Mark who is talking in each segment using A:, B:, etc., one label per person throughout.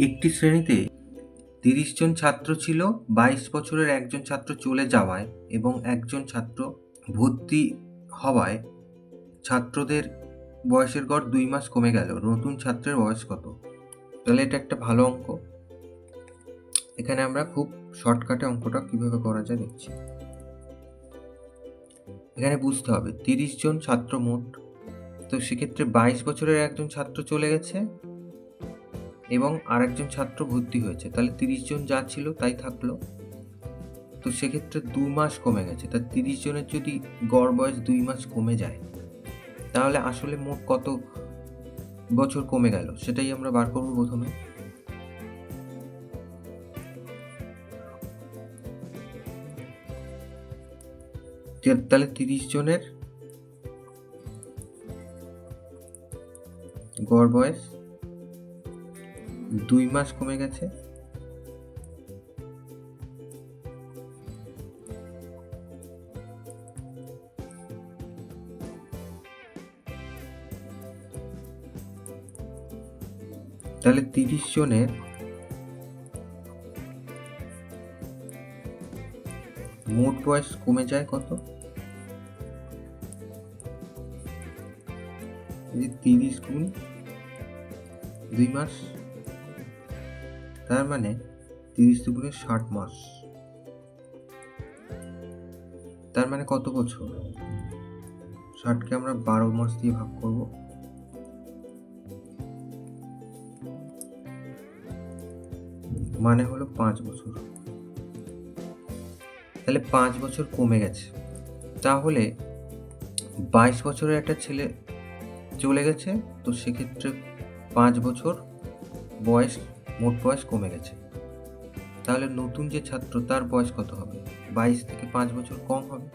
A: একটি শ্রেণীতে ৩০ জন ছাত্র ছিল। ২২ বছরের একজন ছাত্র চলে যাওয়ায় এবং একজন ছাত্র ভর্তি হওয়ায় ছাত্রদের বয়সের গড় ২ মাস কমে গেল। নতুন ছাত্রের বয়স কত? তাহলে এটা একটা ভালো অঙ্ক। এখানে আমরা খুব শর্টকাটে অঙ্কটা কিভাবে করা যায় দেখছি। এখানে বুঝতে হবে ৩০ জন ছাত্র মোট, তো সেক্ষেত্রে ২২ বছরের একজন ছাত্র চলে গেছে এবং আরেকজন ছাত্র ভর্তি হয়েছে, তাহলে ৩০ জন যা ছিল তাই থাকলো। তো সেক্ষেত্রে ২ মাস কমে গেছে, তা ৩০ জনের যদি গড় বয়স ২ মাস কমে যায় তাহলে আসলে মোট কত বছর কমে গেল সেটাই আমরা বার করব প্রথমে। তাহলে ৩০ জনের গড় বয়স ২ মাস কমে গেছে, তাহলে ৩০ জনের মোট বয়স কমে যায় কত? ৩০ গুণ ২ মাস, তার মানে ৩০ দুগুণে ৬০ মাস, তার মানে কত বছর? ৬০কে আমরা ১২ মাস দিয়ে ভাগ করব, মানে হলো ৫ বছর। তাহলে ৫ বছর কমে গেছে। তাহলে ২২ বছরের একটা ছেলে চলে গেছে, তো সেক্ষেত্রে ৫ বছর বয়স, মোট বয়স কমে গেছে। তাহলে নতুন যে ছাত্র তার বয়স কত হবে? ২২ থেকে ৫ বছর কম হবে।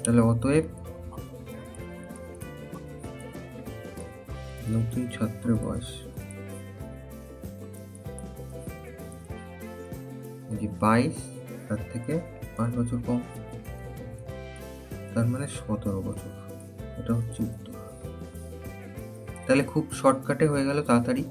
A: তাহলে অতএব নতুন ছাত্রের বয়স ২২, তার থেকে ৫ বছর কম, তার মানে ১৭ বছর। এটা হচ্ছে উত্তর। তাহলে খুব শর্টকাটে হয়ে গেল, তাড়াতাড়ি।